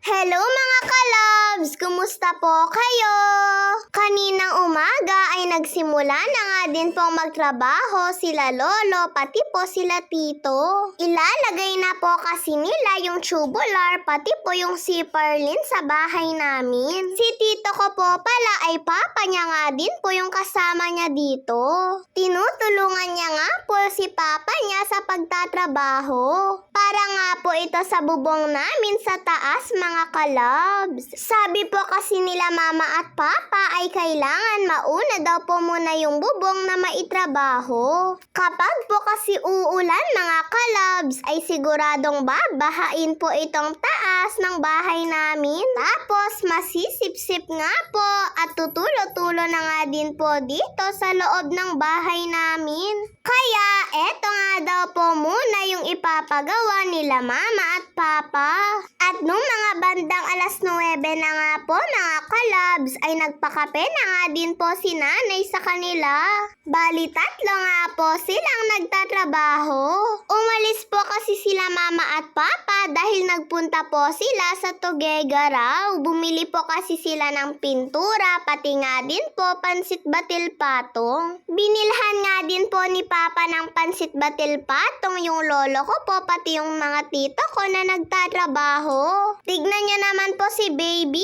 Hello mga kalabs! Kumusta po kayo? Kaninang umaga ay nagsimula na nga din pong magtrabaho sila lolo pati po sila tito. Ilalagay na po kasi nila yung tubular pati po yung sipperlin sa bahay namin. Si tito ko po pala ay papa niya nga din po yung kasama niya dito. Tinutulungan niya nga po si papa niya sa pagtatrabaho. Para nga po ito sa bubong namin sa taas mga kalabs. Sabi po kasi nila mama at papa ay kailangan mauna daw po muna yung bubong na maitrabaho. Kapag po kasi uulan mga kalabs ay siguradong babahain po itong taas ng bahay namin. Tapos masisip-sip nga po at tutulo-tulo na nga din po dito sa loob ng bahay namin. Kaya eto nga daw po muna yung ipapagawa nila mama at papa. At nung mga bandang alas 9 na nga po mga kalabs ay nagpakape na nga din po si nanay sa kanila. Bali tatlo nga po silang nagtatrabaho. Umalis po kasi sila mama at papa dahil nagpunta po sila sa Tuguegarao. Bumili po kasi sila ng pintura pati nga din po pansit batil patong. Binilhan nga din po ni papa ng pansit batil patong yung lolo ko po pati yung mga tito ko na nagtatrabaho. Tignan niyo naman po si baby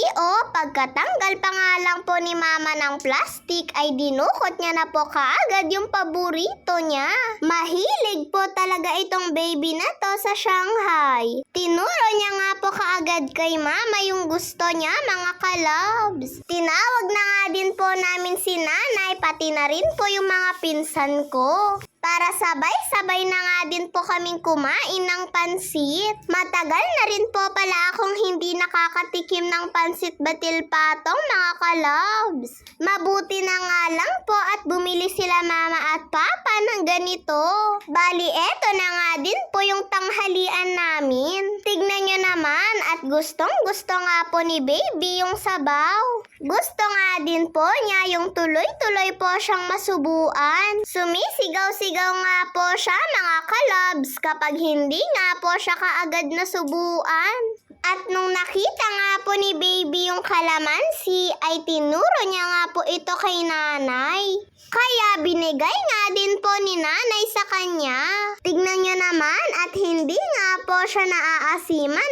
pagkatanggal pa nga lang po ni mama ng plastic ay dinukot niya na po kaagad yung paborito niya. Mahilig po talaga itong baby na to sa Shanghai. Tinuro niya nga po kaagad kay mama yung gusto niya mga kalabs. Tinawag na nga din po namin si nanay pati na rin po yung mga pinsan ko. Para sabay-sabay na nga din po kaming kumain ng pansit. Matagal na rin po pala akong hindi nakakatikim ng pansit batil patong mga kalabs. Mabuti na nga lang po at bumili sila mama at papa ng ganito. Bali eto na nga din po yung tanghalian namin. Tignan nyo naman at gustong-gusto nga po ni baby yung sabaw. Gusto nga din po niya yung tuloy-tuloy po siyang masubuan. Sumisigaw-sigaw nga po siya mga kalabs kapag hindi nga po siya kaagad nasubuan. At nung nakita nga po ni baby yung kalamansi ay tinuro niya nga po ito kay nanay. Kaya binigay nga din po ni nanay sa kanya. Tignan niyo naman at hindi nga po siya naaasiman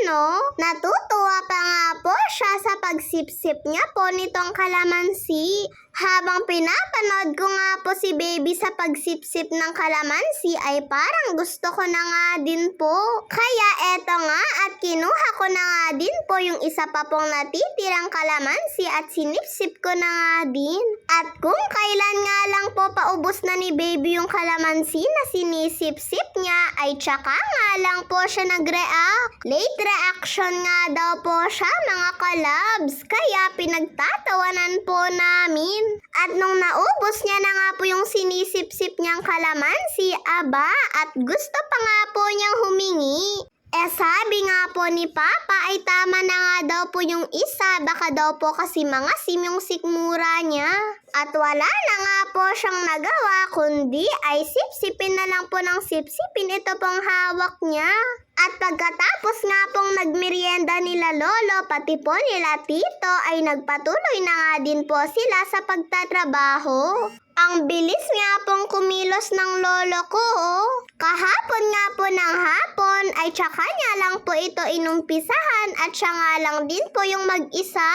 Natutuwa pa nga po siya sa pagsipsip niya po nitong kalamansi. Habang pinapanood ko nga po si baby sa pagsipsip ng kalamansi ay parang gusto ko na nga din po. Kaya eto nga at kinuha ko na nga din po yung isa pa pong natitirang kalamansi at sinipsip ko na nga din. At kung kailan nga lang po paubos na ni baby yung kalamansi na sinisip-sip niya ay tsaka nga lang po siya nag-react. Late reaction nga daw po siya mga kalabs. Kaya pinagtatawanan po namin. At nung naubos niya na nga po yung sinisip-sip niyang kalamansi, aba at gusto pa nga po niyang humingi. Sabi nga po ni Papa ay tama na nga daw po yung isa, baka daw po kasi mangasim yung sikmura niya. At wala na nga po siyang nagawa kundi ay sipsipin na lang po ng sipsipin ito pong hawak niya. At pagkatapos nga pong nagmerienda nila lolo pati po nila tito ay nagpatuloy na nga din po sila sa pagtatrabaho. Ang bilis nga pong kumilos ng lolo ko Kahapon nga po ng hapon ay tsaka niya lang po ito inumpisahan at siya nga lang din po yung mag-isa.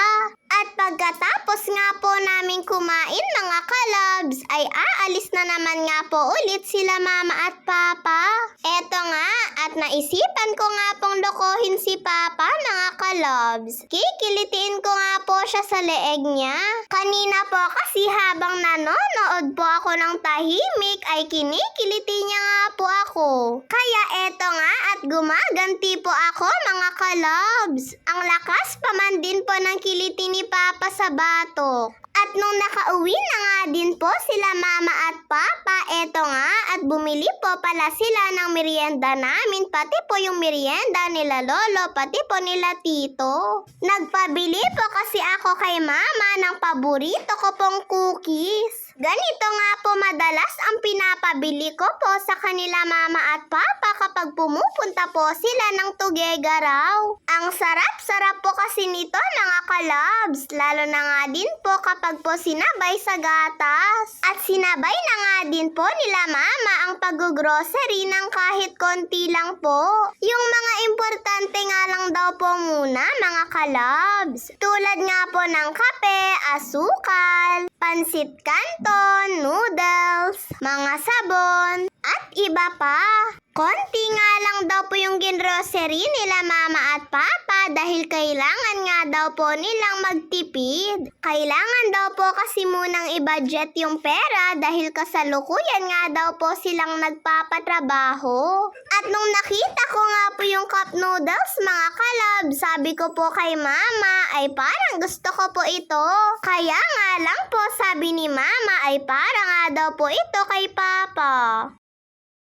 At pagkatapos nga po namin kumain mga kalabs ay aalis na naman nga po ulit sila mama at papa. Eto nga at naisipan ko nga pong lokohin si papa mga kalabs. Kikilitiin ko nga po siya sa leeg niya. Kanina po kasi habang nanonood po ako ng tahimik ay kinikiliti niya nga po ako. Kaya eto nga at gumaganti po ako mga kalabs. Ang lakas pa man din po ng kiliti ni Papa sa batok. At nung nakauwi na nga din po sila mama at papa, eto nga at bumili po pala sila ng merienda namin, pati po yung merienda nila lolo, pati po nila tito. Nagpabili po kasi ako kay mama ng paborito ko pong cookies. Ganito nga po madalas ang pinapabili ko po sa kanila mama at papa kapag pumupunta po sila ng Tuguegarao. Ang sarap-sarap po kasi kasi nito mga kalabs, lalo na nga din po kapag po sinabay sa gatas. At sinabay na nga din po nila mama ang pag-grocery ng kahit konti lang po. Yung mga importante nga lang daw po muna mga kalabs. Tulad nga po ng kape, asukal, pansit canton, noodles, mga sabon, at iba pa. Konti nga lang daw po yung ginrocery nila mama at papa dahil kailangan nga daw po nilang magtipid. Kailangan daw po kasi munang i-budget yung pera dahil kasalukuyan nga daw po silang nagpapatrabaho. At nung nakita ko nga po yung cup noodles mga kalab, sabi ko po kay mama ay parang gusto ko po ito. Kaya nga lang po sabi ni mama ay para nga daw po ito kay papa.